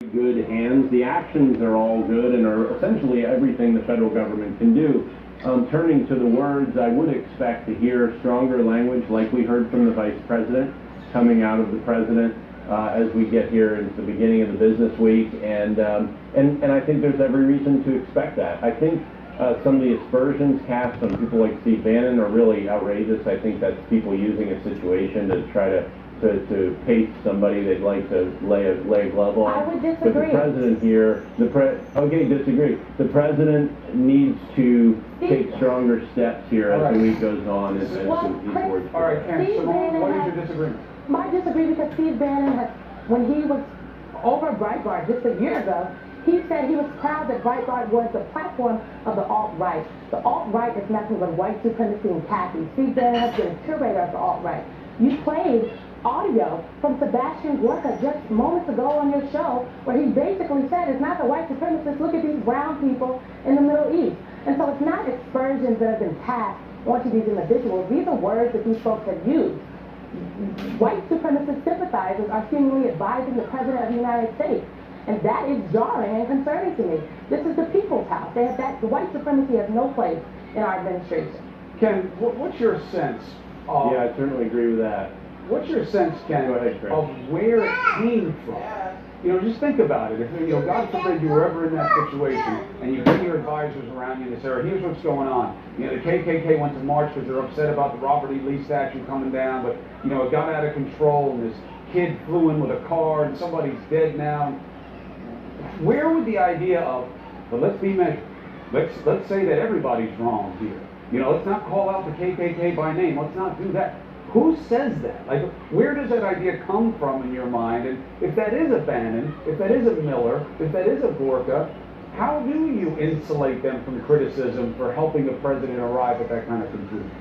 good hands. The actions are all good and are essentially everything the federal government can do. Turning to the words, I would expect to hear stronger language like we heard from the Vice President coming out of the President as we get here into the beginning of the business week, and I think there's every reason to expect that. I think some of the aspersions cast on people like Steve Bannon are really outrageous. I think that's people using a situation to try to paste somebody they'd like to lay a glove on. I would disagree. But the president here, disagree. The president needs to take stronger steps here as the week goes on. As these words. All right, Karen, Symone, what is your disagreement? My disagreement because Steve Bannon has, when he was over Breitbart just a year ago, he said he was proud that Breitbart was the platform of the alt-right. The alt-right is nothing but white supremacy and khaki. Steve Bannon has been a curator of the alt-right. You played audio from Sebastian Gorka just moments ago on your show where he basically said it's not the white supremacists, look at these brown people in the Middle East. And so it's not aspersions that have been passed onto these individuals. These are words that these folks have used. White supremacist sympathizers are seemingly advising the President of the United States. And that is jarring and concerning to me. This is the people's house. The white supremacy has no place in our administration. Ken, what's your sense of... Yeah, I certainly agree with that. What's your sense, Ken, of where it came from? You know, just think about it. If, God forbid you were ever in that situation and you get your advisors around you and they say, here's what's going on. The KKK went to march because they're upset about the Robert E. Lee statue coming down, but, it got out of control and this kid flew in with a car and somebody's dead now. Where would the idea of, well, let's be measured. Let's say that everybody's wrong here. Let's not call out the KKK by name. Let's not do that. Who says that? Like, where does that idea come from in your mind? And if that is a Bannon, if that is a Miller, if that is a Gorka, how do you insulate them from criticism for helping the president arrive at that kind of conclusion?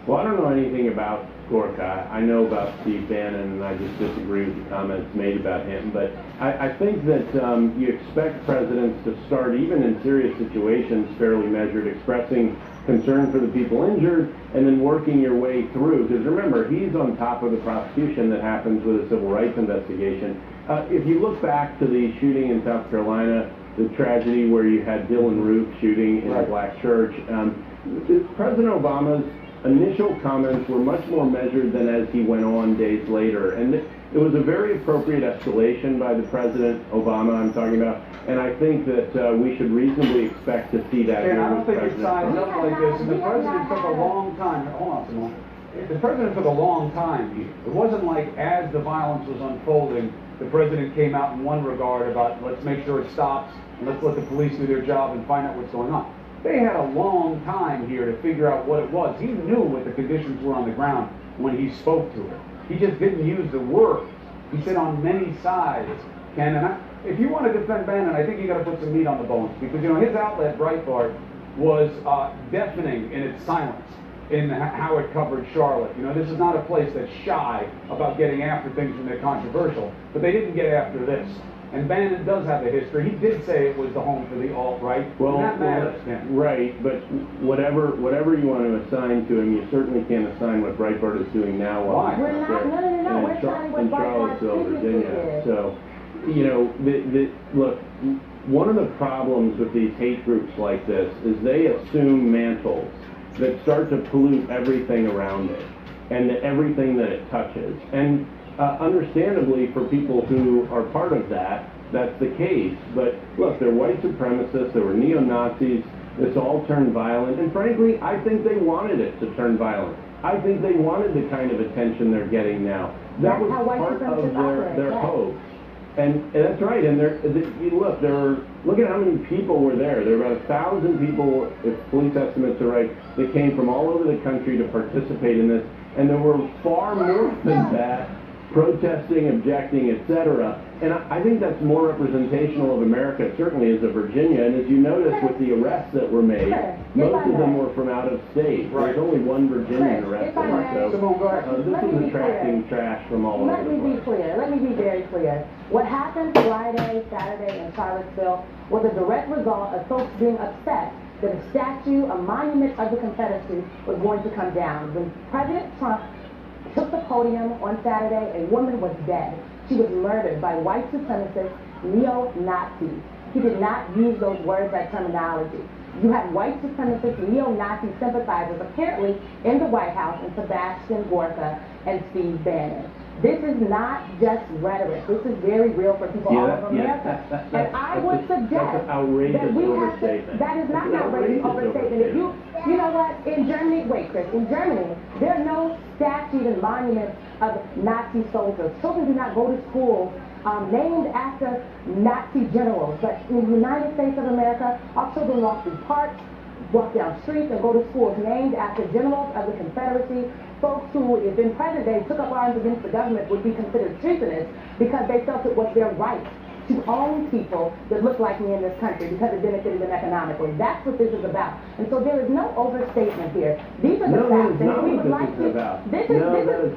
Well, I don't know anything about Gorka. I know about Steve Bannon, and I just disagree with the comments made about him. But I think that you expect presidents to start, even in serious situations, fairly measured, expressing concern for the people injured, and then working your way through. Because remember, he's on top of the prosecution that happens with a civil rights investigation. If you look back to the shooting in South Carolina, the tragedy where you had Dylan Roof shooting in a black church, President Obama's initial comments were much more measured than as he went on days later. And it was a very appropriate escalation by the President Obama I'm talking about, and I think that we should reasonably expect to see that. And I don't think it signs up like this, and the President took a long time. Hold on, Symone. The President took a long time here. It wasn't like as the violence was unfolding, the President came out in one regard about let's make sure it stops, and let's let the police do their job and find out what's going on. They had a long time here to figure out what it was. He knew what the conditions were on the ground when he spoke to her. He just didn't use the words. He said on many sides, Ken, and if you want to defend Bannon, I think you got to put some meat on the bones, because his outlet, Breitbart, was deafening in its silence in how it covered Charlotte. This is not a place that's shy about getting after things when they're controversial, but they didn't get after this. And Bannon does have a history. He did say it was the home for the alt-right. Well, that matters. Right, but whatever you want to assign to him, you certainly can't assign what Breitbart is doing now. Why? We're not. No. We're assigning what Breitbart previously did. So, look, one of the problems with these hate groups like this is they assume mantles that start to pollute everything around it and everything that it touches. And understandably, for people who are part of that, that's the case. But look, they're white supremacists, they were neo-Nazis, this all turned violent, and frankly, I think they wanted it to turn violent. I think they wanted the kind of attention they're getting now. That was part of their hopes. And that's right, and look at how many people were there. There were about 1,000 people, if police estimates are right, that came from all over the country to participate in this, and there were far more than that protesting, objecting, etc. And I think that's more representational of America, certainly as of Virginia. And as you notice with the arrests that were made, most of them were from out of state. Right. There's only one Virginian arrested. So this is attracting trash from all over the place. Let me be clear. Let me be very clear. What happened Friday, Saturday in Charlottesville was a direct result of folks being upset that a statue, a monument of the Confederacy was going to come down. When President Trump took the podium on Saturday, a woman was dead. She was murdered by white supremacists, neo-Nazis. He did not use those words, that terminology. You have white supremacist, neo-Nazi sympathizers apparently in the White House, and Sebastian Gorka and Steve Bannon. This is not just rhetoric. This is very real for people all over America. And I would suggest that we have to, that is not an outrageous overstatement. If you know what, in Germany, wait, Chris, in Germany, there are no statues and monuments of Nazi soldiers. Children do not go to school named after Nazi generals. But in the United States of America, our children walk through parks, walk down streets, and go to schools named after generals of the Confederacy. Folks who, if in present day, took up arms against the government would be considered treasonous because they felt it was their right to own people that look like me in this country because it benefited them economically. That's what this is about. And so there is no overstatement here. These are the facts. And we would like to. This is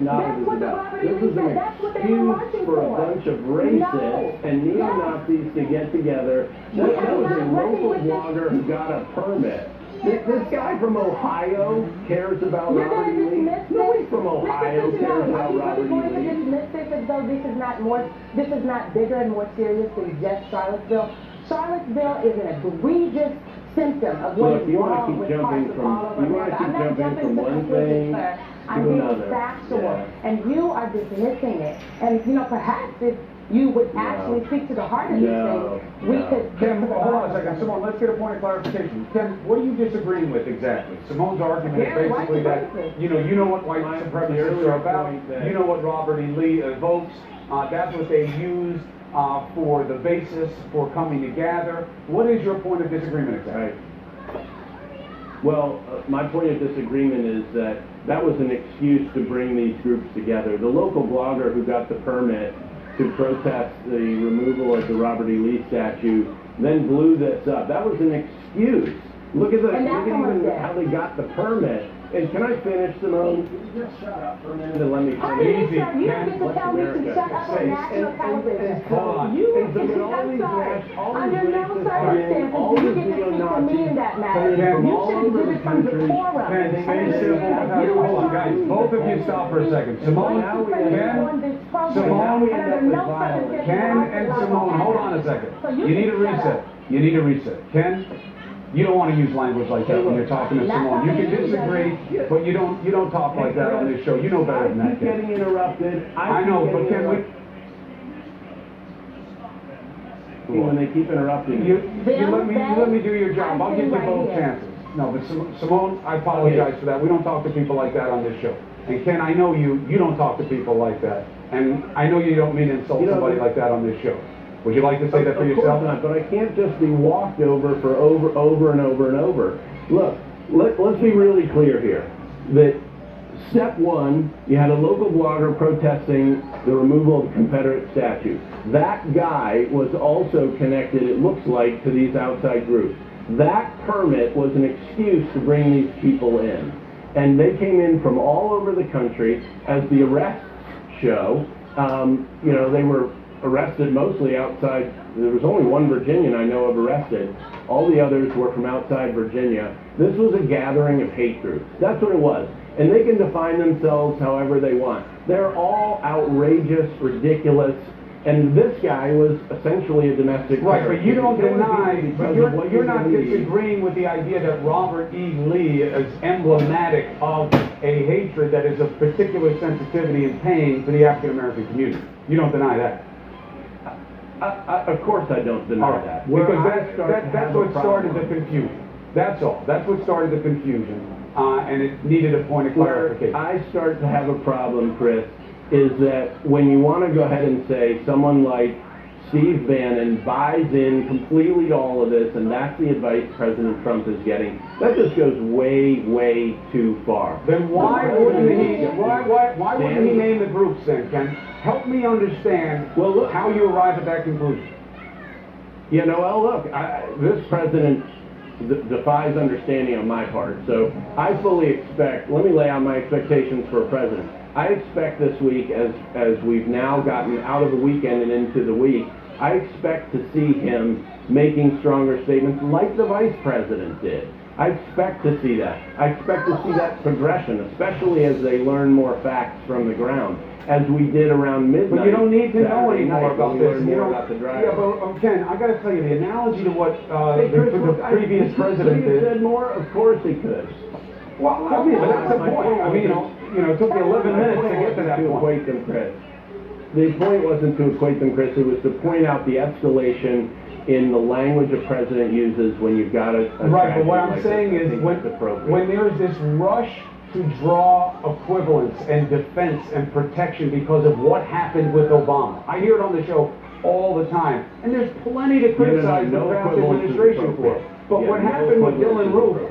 that's what the Robert E. Lee said. That's what they were marching for a bunch of racists and neo-Nazis to get together. That was a local blogger who got a permit. This guy from Ohio cares about Robert E. Lee. Nobody from Ohio cares about Robert E. Lee. You're going to dismiss this as though this is not bigger and more serious than just Charlottesville. Charlottesville is an egregious symptom of what is wrong with parts of all over America. I'm not jumping to conclusions, sir. I'm being factual, and you are dismissing it. And perhaps if you would actually speak to the heart of these things, we could. Ken, hold on a second. Symone, let's get a point of clarification. Ken, what are you disagreeing with exactly? Symone's argument is basically that, you know what white supremacists are about, you know what Robert E. Lee evokes, that's what they use for the basis for coming together. What is your point of disagreement exactly? Well, my point of disagreement is that was an excuse to bring these groups together. The local blogger who got the permit to protest the removal of the Robert E. Lee statue then blew this up. That was an excuse. Look at how they got the permit. And can I finish, Symone? You just shut up for a minute and let me finish. You don't get to tell me to shut up on national television. You get to under no circumstances do you get to speak to me in that matter. You should give it from the forum. Hold on, guys. Both of you stop for a second. Symone, Ken and Symone, hold on a second. You need a reset. You need a reset. Ken? You don't want to use language like that when you're talking to Symone. You can disagree, but you don't talk like that on this show. You know better than that. I keep getting interrupted. I know, but can we? When they keep interrupting you let me do your job. I'll give you both chances. No, but Symone, I apologize for that. We don't talk to people like that on this show. And Ken, I know you don't talk to people like that. And I know you don't mean to insult somebody like that on this show. Would you like to say that for yourself? Of course not, but I can't just be walked over for over and over. Look, let's be really clear here. That step one, you had a local blogger protesting the removal of the Confederate statue. That guy was also connected, it looks like, to these outside groups. That permit was an excuse to bring these people in. And they came in from all over the country. As the arrests show, they were arrested mostly outside. There was only one Virginian I know of arrested. All the others were from outside Virginia. This was a gathering of hate groups. That's what it was. And they can define themselves however they want. They're all outrageous, ridiculous, and this guy was essentially a domestic right, terrorist. But you don't deny, but you're not disagreeing with the idea that Robert E. Lee is emblematic of a hatred that is of particular sensitivity and pain to the African American community. You don't deny that. Of course I don't deny that. Because that's what started the confusion. That's all. That's what started the confusion. And it needed a point of clarification. Where I start to have a problem, Chris, is that when you want to go ahead and say someone like Steve Bannon buys in completely to all of this, and that's the advice President Trump is getting, that just goes way, way too far. Then why wouldn't he name the groups then, Ken? Help me understand how you arrive at that conclusion. This president defies understanding on my part. So I fully expect, let me lay out my expectations for a president. I expect this week, as we've now gotten out of the weekend and into the week, I expect to see him making stronger statements like the vice president did. I expect to see that. I expect to see that progression, especially as they learn more facts from the ground, as we did around midnight. But you don't need to know Saturday any more night about when we this. learned You more know, about the driver. yeah, but Ken, I got to tell you, the analogy to what Hey, Chris, the previous president Could he have did. said more? Of course he could. Well, I mean, but that's the My point. I mean, it took you 11 My minutes to point get to wasn't that to point. equate them, Chris. The point wasn't to equate them, Chris. It was to point out the escalation in the language a president uses when you've got a Right, but what tragedy I'm like saying this. I is think when that's appropriate. there is this rush to draw equivalence and defense and protection because of what happened with Obama. I hear it on the show all the time, and there's plenty to criticize the Kraft administration for. But what happened with Dylan Roof,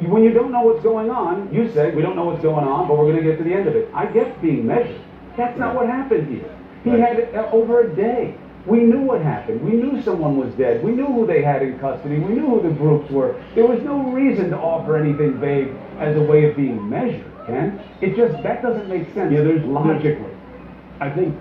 when you don't know what's going on, you say, we don't know what's going on, but we're going to get to the end of it. I get being measured. That's not what happened here. He had over a day. We knew what happened. We knew someone was dead. We knew who they had in custody. We knew who the groups were. There was no reason to offer anything vague as a way of being measured, Ken. It just, that doesn't make sense logically. I think